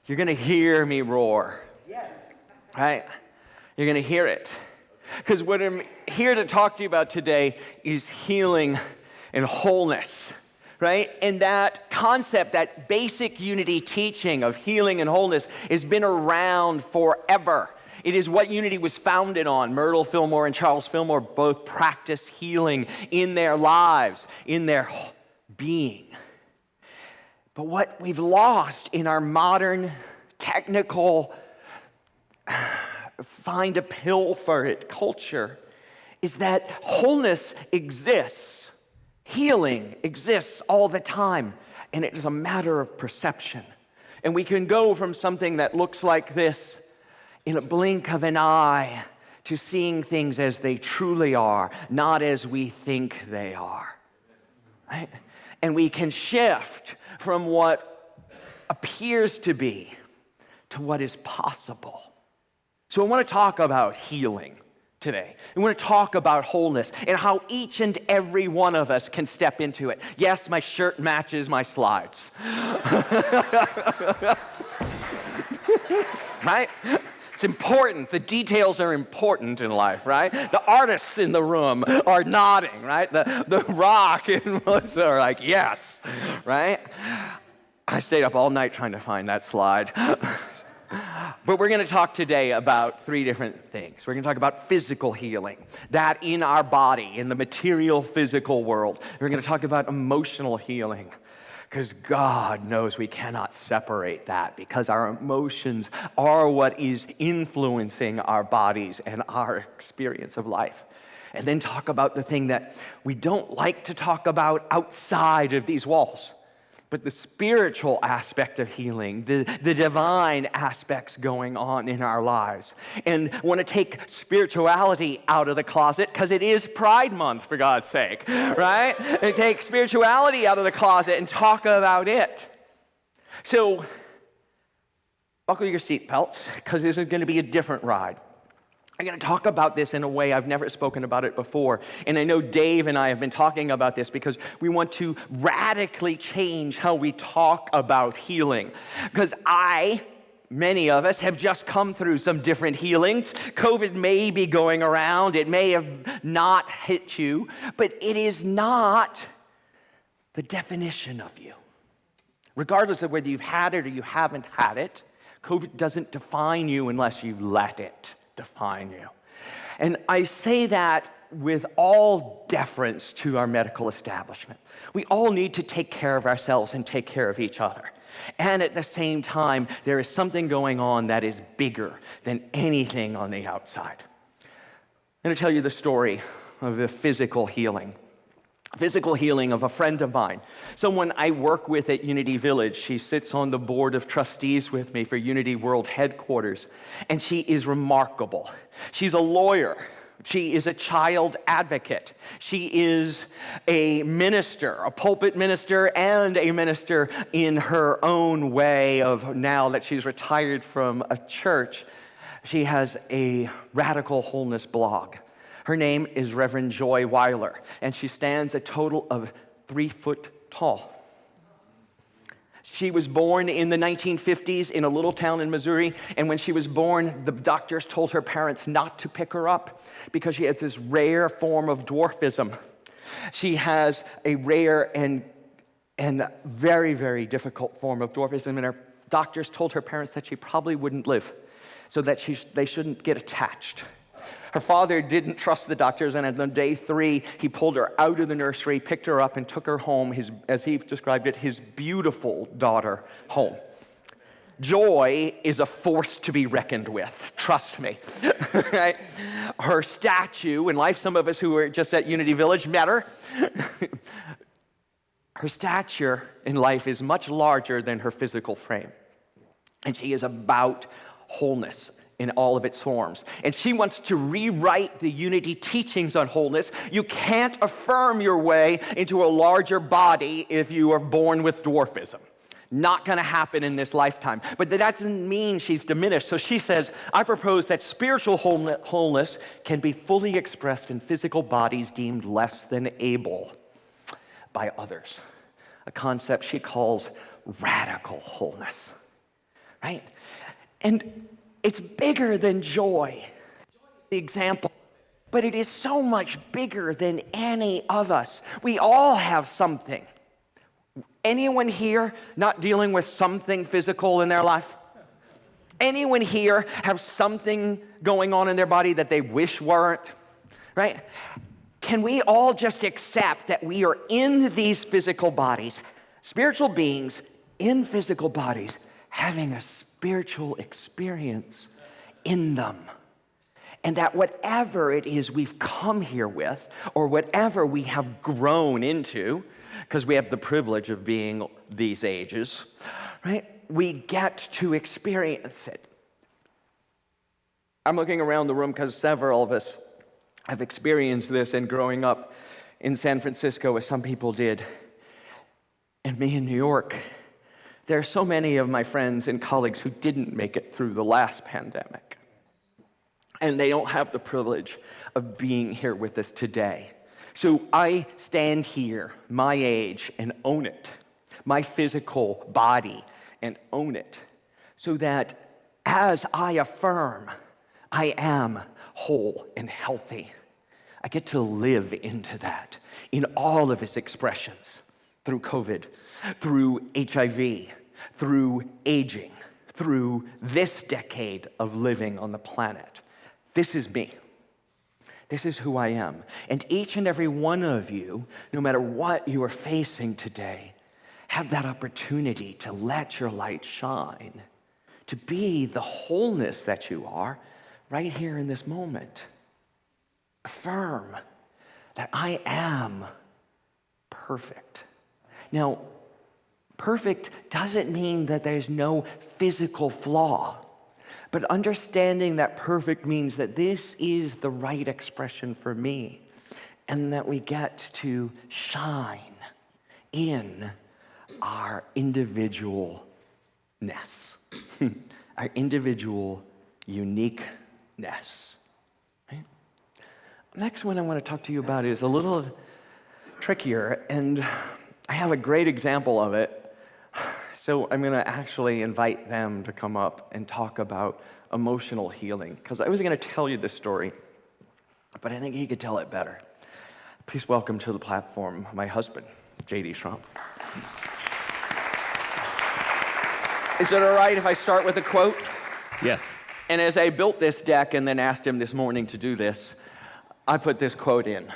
You're going to hear me roar. Yes. Right? You're going to hear it. Because what I'm here to talk to you about today is healing and wholeness. Right? And that concept, that basic unity teaching of healing and wholeness has been around forever. It is what Unity was founded on. Myrtle Fillmore and Charles Fillmore both practiced healing in their lives, in their being. But what we've lost in our modern, technical, find a pill for it culture is that wholeness exists. Healing exists all the time, and it is a matter of perception. And we can go from something that looks like this in a blink of an eye to seeing things as they truly are, not as we think they are. Right? And we can shift from what appears to be to what is possible. So I want to talk about healing today. I want to talk about wholeness and how each and every one of us can step into it. Yes, my shirt matches my slides. Right? It's important. The details are important in life, right? The artists in the room are nodding, right? The rock and Melissa are like, yes, right? I stayed up all night trying to find that slide. But we're going to talk today about three different things. We're going to talk about physical healing, that in our body, in the material physical world. We're going to talk about emotional healing, because God knows we cannot separate that, because our emotions are what is influencing our bodies and our experience of life. And then talk about the thing that we don't like to talk about outside of these walls, but the spiritual aspect of healing, the divine aspects going on in our lives. And want to take spirituality out of the closet, because it is Pride Month, for God's sake, right? And take spirituality out of the closet and talk about it. So, buckle your seatbelts, because this is going to be a different ride. I'm going to talk about this in a way I've never spoken about it before. And I know Dave and I have been talking about this because we want to radically change how we talk about healing. Because many of us have just come through some different healings. COVID may be going around. It may have not hit you. But it is not the definition of you. Regardless of whether you've had it or you haven't had it, COVID doesn't define you unless you let it define you. And I say that with all deference to our medical establishment. We all need to take care of ourselves and take care of each other. And at the same time, there is something going on that is bigger than anything on the outside. I'm going to tell you the story of the physical healing of a friend of mine, someone I work with at Unity Village. She sits on the board of trustees with me for Unity World Headquarters, and she is remarkable. She's a lawyer. She is a child advocate. She is a minister, a pulpit minister, and a minister in her own way of now that she's retired from a church. She has a radical wholeness blog. Her name is Reverend Joy Weiler, and she stands a total of 3 foot tall. She was born in the 1950s in a little town in Missouri, and when she was born, the doctors told her parents not to pick her up because she has this rare form of dwarfism. She has a rare and very, very difficult form of dwarfism, and her doctors told her parents that she probably wouldn't live, so that they shouldn't get attached. Her father didn't trust the doctors, and on day 3, he pulled her out of the nursery, picked her up, and took her home, as he described it, his beautiful daughter home. Joy is a force to be reckoned with, trust me. Right? Her statue in life, some of us who were just at Unity Village met her. Her stature in life is much larger than her physical frame. And she is about wholeness in all of its forms. And she wants to rewrite the Unity teachings on wholeness. You can't affirm your way into a larger body if you are born with dwarfism. Not going to happen in this lifetime. But that doesn't mean she's diminished. So she says, I propose that spiritual wholeness can be fully expressed in physical bodies deemed less than able by others. A concept she calls radical wholeness. right? And it's bigger than joy. Joy is the example, but it is so much bigger than any of us. We all have something. Anyone here not dealing with something physical in their life? Anyone here have something going on in their body that they wish weren't? Right? Can we all just accept that we are in these physical bodies, spiritual beings in physical bodies, having a spiritual experience in them? And that whatever it is we've come here with, or whatever we have grown into, because we have the privilege of being these ages, right? We get to experience it. I'm looking around the room because several of us have experienced this, and growing up in San Francisco, as some people did, and me in New York, there are so many of my friends and colleagues who didn't make it through the last pandemic. And they don't have the privilege of being here with us today. So I stand here, my age, and own it, my physical body, and own it, so that as I affirm I am whole and healthy, I get to live into that in all of its expressions, through COVID, through HIV, through aging, through this decade of living on the planet. This is me. This is who I am. And each and every one of you, no matter what you are facing today, have that opportunity to let your light shine, to be the wholeness that you are right here in this moment. Affirm that I am perfect. Now, perfect doesn't mean that there's no physical flaw. But understanding that perfect means that this is the right expression for me, and that we get to shine in our individualness, our individual uniqueness. Right? Next one I want to talk to you about is a little trickier, and I have a great example of it. So I'm going to actually invite them to come up and talk about emotional healing, because I was going to tell you this story, but I think he could tell it better. Please welcome to the platform my husband, J.D. Schramm. Is it all right if I start with a quote? Yes. And as I built this deck and then asked him this morning to do this, I put this quote in.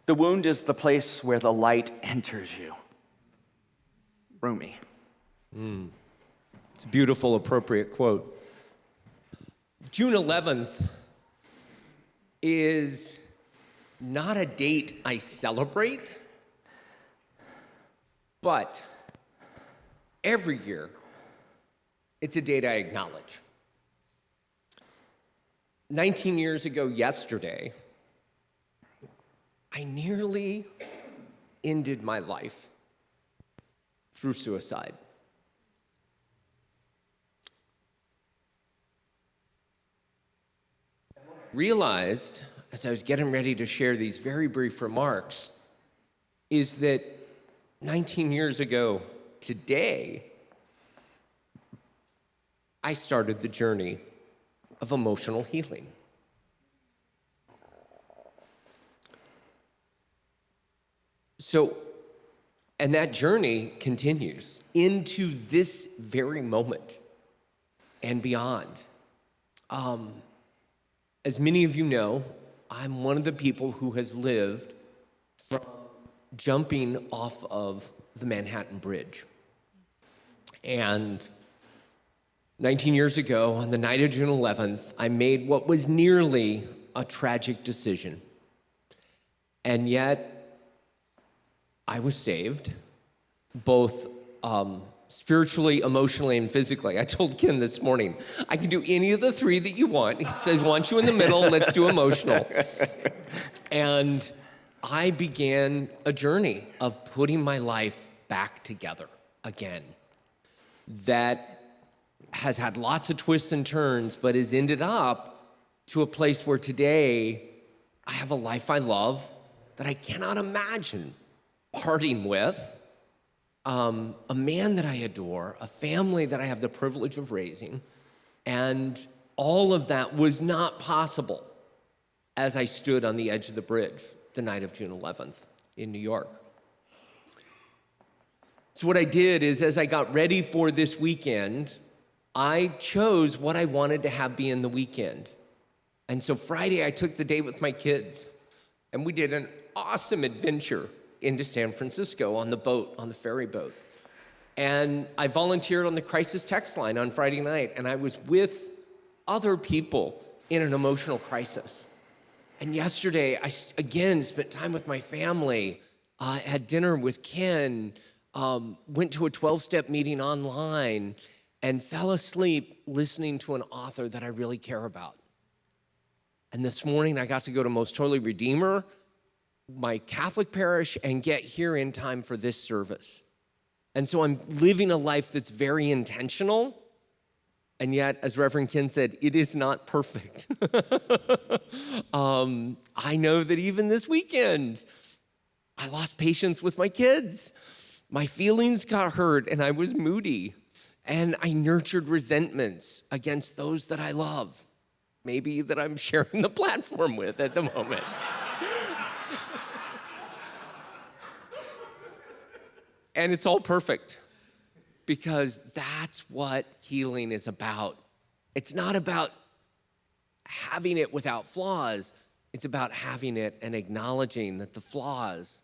The wound is the place where the light enters you. Rumi. It's a beautiful, appropriate quote. June 11th is not a date I celebrate, but every year, it's a date I acknowledge. 19 years ago yesterday, I nearly ended my life through suicide. Realized, as I was getting ready to share these very brief remarks, is that 19 years ago today, I started the journey of emotional healing. And that journey continues into this very moment and beyond. As many of you know, I'm one of the people who has lived from jumping off of the Manhattan Bridge. And 19 years ago, on the night of June 11th, I made what was nearly a tragic decision. And yet, I was saved, both spiritually, emotionally, and physically. I told Ken this morning, I can do any of the three that you want. He said, I want you in the middle, let's do emotional. And I began a journey of putting my life back together again. That has had lots of twists and turns, but has ended up to a place where today I have a life I love that I cannot imagine parting with. a man that I adore, a family that I have the privilege of raising, and all of that was not possible as I stood on the edge of the bridge the night of June 11th in New York. So what I did is, as I got ready for this weekend, I chose what I wanted to have be in the weekend. And so Friday, I took the day with my kids, and we did an awesome adventure into San Francisco on the boat, on the ferry boat. And I volunteered on the crisis text line on Friday night, and I was with other people in an emotional crisis. And yesterday, I again spent time with my family, had dinner with Ken, went to a 12-step meeting online, and fell asleep listening to an author that I really care about. And this morning, I got to go to Most Holy Redeemer, my Catholic parish, and get here in time for this service. And so I'm living a life that's very intentional, and yet, as Reverend Ken said, it is not perfect. I know that even this weekend, I lost patience with my kids. My feelings got hurt, and I was moody, and I nurtured resentments against those that I love, maybe that I'm sharing the platform with at the moment. And it's all perfect, because that's what healing is about. It's not about having it without flaws. It's about having it and acknowledging that the flaws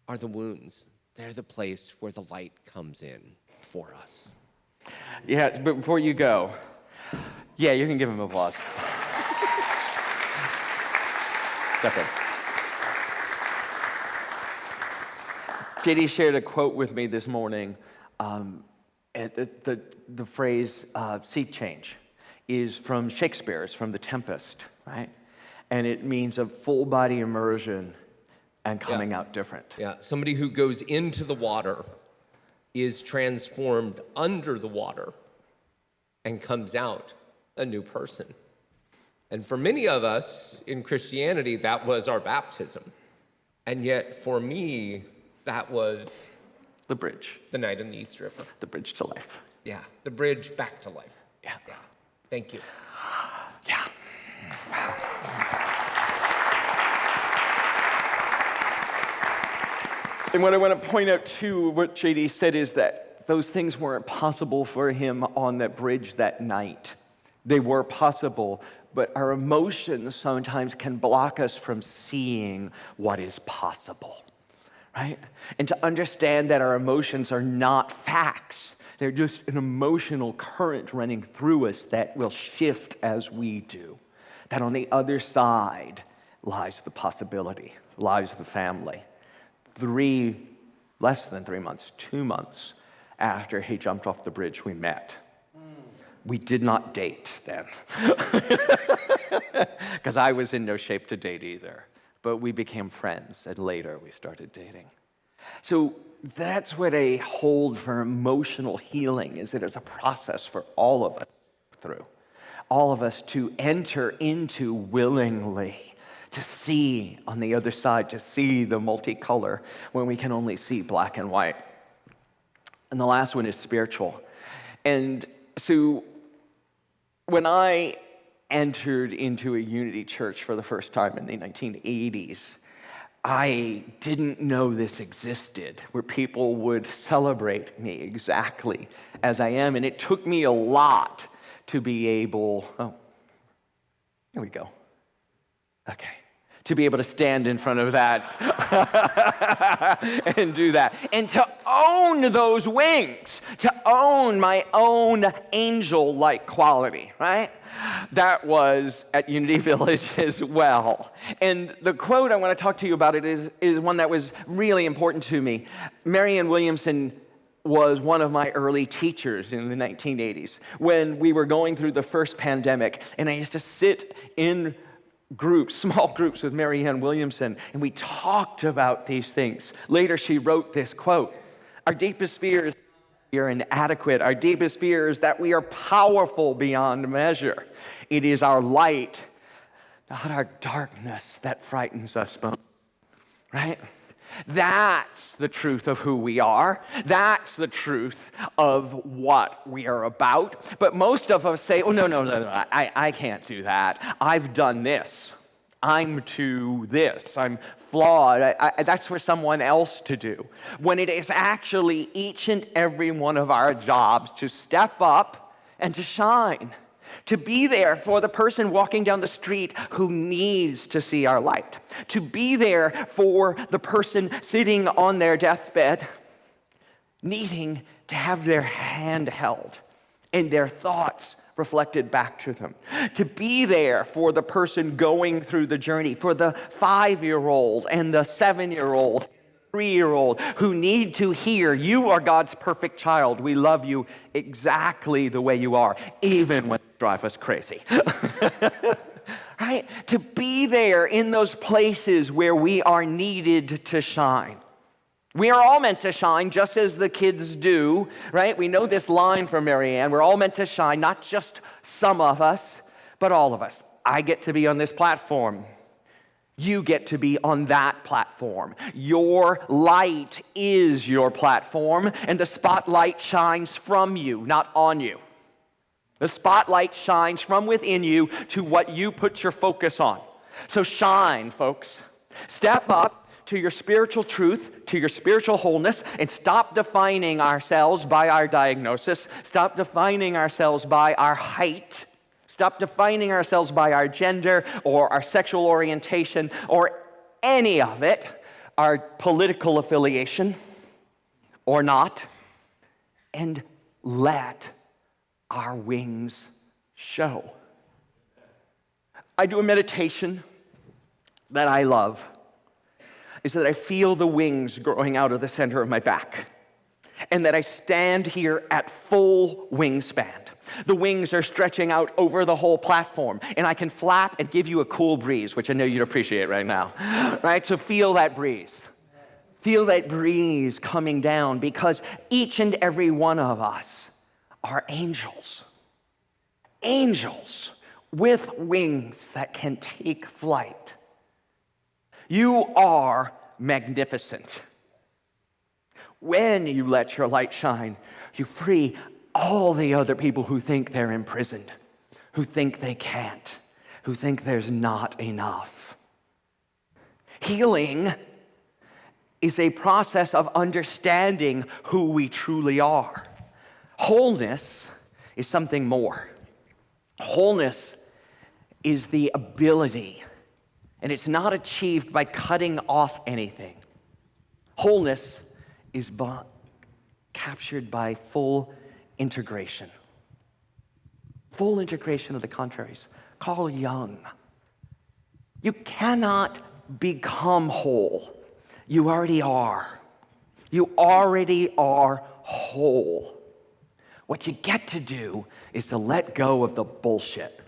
are the wounds. They're the place where the light comes in for us. Yeah, but before you go, yeah, you can give him applause. Step in. JD shared a quote with me this morning. The phrase "sea change" is from Shakespeare. It's from The Tempest, right? And it means a full body immersion and coming out different. Yeah, somebody who goes into the water is transformed under the water and comes out a new person. And for many of us in Christianity, that was our baptism. And yet for me, that was The bridge. the night in the East River. The bridge to life. Yeah, the bridge back to life. Yeah. Yeah. Thank you. Yeah. And what I want to point out too, what JD said, is that those things weren't possible for him on that bridge that night. They were possible, but our emotions sometimes can block us from seeing what is possible, right? And to understand that our emotions are not facts. They're just an emotional current running through us that will shift as we do. That on the other side lies the possibility, lies the family. Less than 3 months, 2 months after he jumped off the bridge, we met. We did not date then, because I was in no shape to date either. But we became friends, and later we started dating. So that's what I hold for emotional healing, is that it's a process for all of us through. All of us to enter into willingly, to see on the other side, to see the multicolor when we can only see black and white. And the last one is spiritual. And so when I entered into a Unity church for the first time in the 1980s, I didn't know this existed, where people would celebrate me exactly as I am. And it took me a lot to be able, here we go. Okay. To be able to stand in front of that and do that. And to own those wings, to own my own angel-like quality, right? That was at Unity Village as well. And the quote I want to talk to you about it is one that was really important to me. Marianne Williamson was one of my early teachers in the 1980s when we were going through the first pandemic. And I used to sit in groups, small groups with Marianne Williamson, and we talked about these things. Later, she wrote this quote: "Our deepest fear is we are inadequate. Our deepest fear is that we are powerful beyond measure. It is our light, not our darkness, that frightens us most." Right? That's the truth of who we are. That's the truth of what we are about. But most of us say, oh, no, I can't do that. I've done this. I'm to this. I'm flawed. That's for someone else to do. When it is actually each and every one of our jobs to step up and to shine. To be there for the person walking down the street who needs to see our light. To be there for the person sitting on their deathbed, needing to have their hand held and their thoughts reflected back to them. To be there for the person going through the journey, for the 5-year-old and the 7-year-old, 3-year-old who need to hear, you are God's perfect child. We love you exactly the way you are, even when you drive us crazy. Right? To be there in those places where we are needed to shine. We are all meant to shine just as the kids do, right? We know this line from Marianne. We're all meant to shine, not just some of us, but all of us. I get to be on this platform. You get to be on that platform. Your light is your platform, and the spotlight shines from you, not on you. The spotlight shines from within you to what you put your focus on. So shine, folks. Step up to your spiritual truth, to your spiritual wholeness, and stop defining ourselves by our diagnosis. Stop defining ourselves by our height. Stop defining ourselves by our gender or our sexual orientation or any of it, our political affiliation or not, and let our wings show. I do a meditation that I love. Is that I feel the wings growing out of the center of my back, and that I stand here at full wingspan. The wings are stretching out over the whole platform, and I can flap and give you a cool breeze, which I know you'd appreciate right now, right? So feel that breeze. Feel that breeze coming down, because each and every one of us are angels. Angels with wings that can take flight. You are magnificent. When you let your light shine, you free all the other people who think they're imprisoned, who think they can't, who think there's not enough. Healing is a process of understanding who we truly are. Wholeness is something more. Wholeness is the ability, and it's not achieved by cutting off anything. Wholeness is captured by full integration. Full integration of the contraries. Carl Jung. You cannot become whole. You already are. You already are whole. What you get to do is to let go of the bullshit.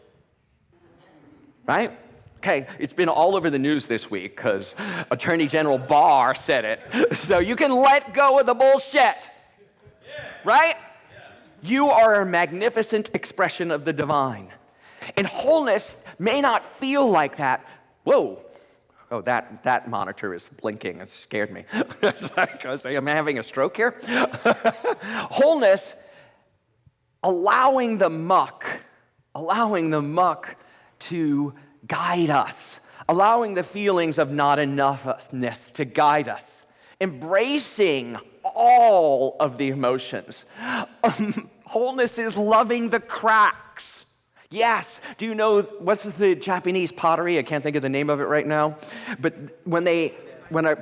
Right? Okay, it's been all over the news this week because Attorney General Barr said it. So you can let go of the bullshit. Right? You are a magnificent expression of the divine. And wholeness may not feel like that. Whoa. Oh, that monitor is blinking. It scared me. It's like, am I having a stroke here? Wholeness, allowing the muck to guide us, allowing the feelings of not enoughness to guide us, embracing all of the emotions. Wholeness is loving the cracks. Yes. Do you know, what's the Japanese pottery? I can't think of the name of it right now. But when a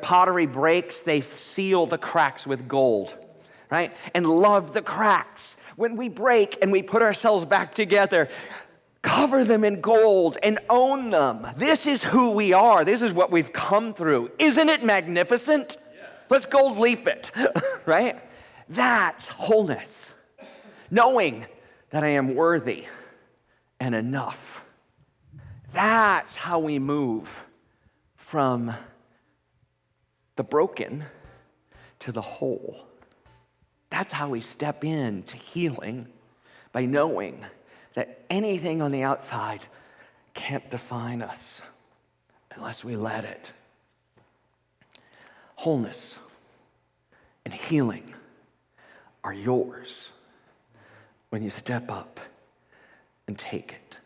pottery breaks, they seal the cracks with gold, right? And love the cracks. When we break and we put ourselves back together, cover them in gold and own them. This is who we are. This is what we've come through. Isn't it magnificent? Yeah. Let's gold leaf it, right? That's wholeness. Knowing that I am worthy and enough. That's how we move from the broken to the whole. That's how we step into healing, by knowing that anything on the outside can't define us unless we let it. wholeness and healing are yours when you step up and take it.